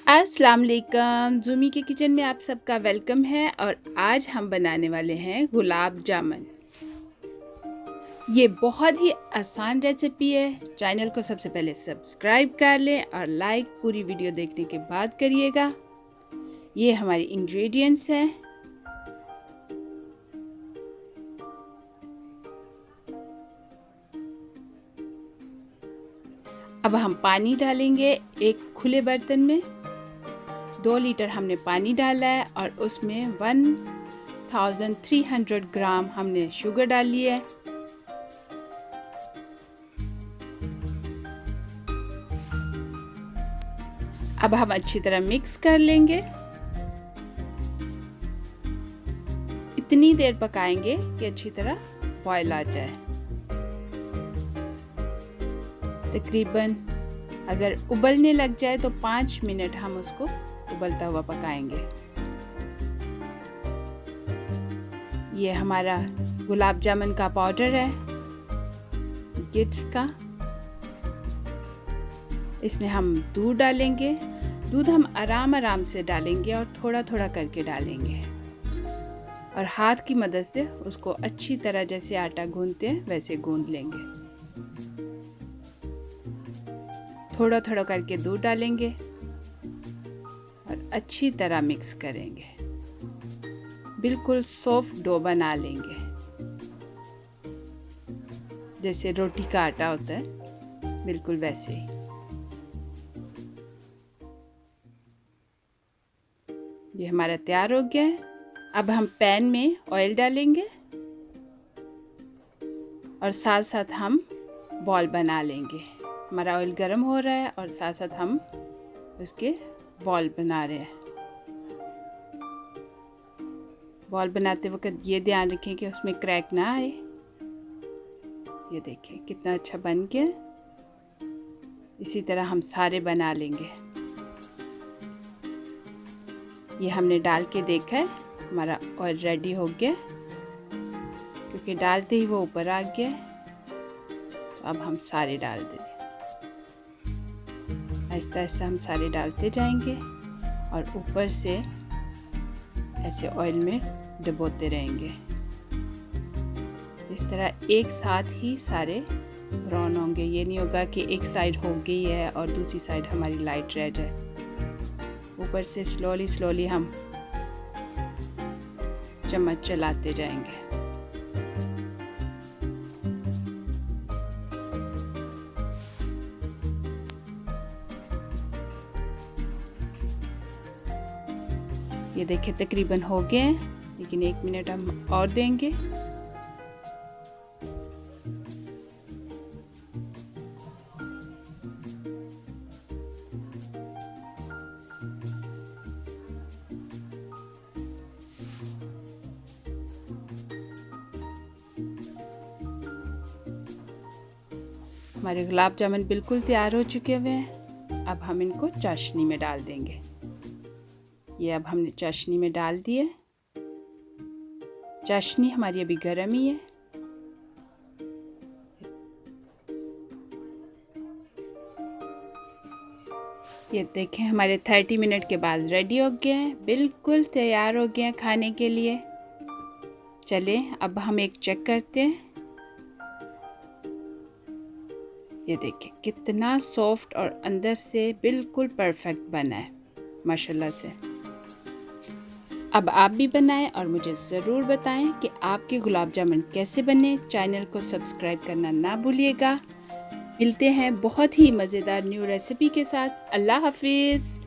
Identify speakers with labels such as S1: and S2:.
S1: अस्सलाम वालेकुम, ज़ूमी के किचन में आप सबका वेलकम है। और आज हम बनाने वाले हैं गुलाब जामुन। ये बहुत ही आसान रेसिपी है। चैनल को सबसे पहले सब्सक्राइब कर लें और लाइक पूरी वीडियो देखने के बाद करिएगा। ये हमारी इंग्रेडिएंट्स हैं। अब हम पानी डालेंगे एक खुले बर्तन में। 2 लीटर हमने पानी डाला है और उसमें 1300 ग्राम हमने शुगर डाली है। अब हम अच्छी तरह मिक्स कर लेंगे। इतनी देर पकाएंगे कि अच्छी तरह बॉयल आ जाए। तकरीबन अगर उबलने लग जाए तो 5 मिनट हम उसको उबलता हुआ पकाएंगे। ये हमारा गुलाब जामुन का पाउडर है गिट्स का। इसमें हम दूध डालेंगे। दूध हम आराम से डालेंगे और थोड़ा थोड़ा करके डालेंगे और हाथ की मदद से उसको अच्छी तरह जैसे आटा गूंथते हैं वैसे गूंथ लेंगे। थोड़ा थोड़ा करके दूध डालेंगे और अच्छी तरह मिक्स करेंगे। बिल्कुल सॉफ्ट डो बना लेंगे, जैसे रोटी का आटा होता है, बिल्कुल वैसे ही। ये हमारा तैयार हो गया है। अब हम पैन में ऑयल डालेंगे और साथ साथ हम बॉल बना लेंगे। हमारा ऑयल गर्म हो रहा है और साथ साथ हम उसके बॉल बना रहे हैं। बॉल बनाते वक्त ये ध्यान रखें कि उसमें क्रैक ना आए। ये देखें कितना अच्छा बन गया। इसी तरह हम सारे बना लेंगे। ये हमने डाल के देखा है, हमारा ऑयल रेडी हो गया क्योंकि डालते ही वो ऊपर आ गया। अब हम सारे डाल देंगे। आहिस्ता आहिस्ता हम सारे डालते जाएंगे और ऊपर से ऐसे ऑयल में डुबोते रहेंगे। इस तरह एक साथ ही सारे ब्राउन होंगे। ये नहीं होगा कि एक साइड हो गई है और दूसरी साइड हमारी लाइट रह जाए। ऊपर से स्लोली हम चम्मच चलाते जाएंगे। ये देखिए तकरीबन हो गए हैं, लेकिन 1 मिनट हम और देंगे। हमारे गुलाब जामुन बिल्कुल तैयार हो चुके हुए हैं। अब हम इनको चाशनी में डाल देंगे। ये अब हमने चाशनी में डाल दिए। चाशनी हमारी अभी गर्म ही है। ये देखें हमारे 30 मिनट के बाद रेडी हो गए हैं। बिल्कुल तैयार हो गए हैं खाने के लिए। चलें अब हम एक चेक करते हैं। ये देखें कितना सॉफ्ट और अंदर से बिल्कुल परफेक्ट बना है माशाल्लाह से। अब आप भी बनाएं और मुझे ज़रूर बताएं कि आपके गुलाब जामुन कैसे बने। चैनल को सब्सक्राइब करना ना भूलिएगा। मिलते हैं बहुत ही मज़ेदार न्यू रेसिपी के साथ। अल्लाह हाफिज़।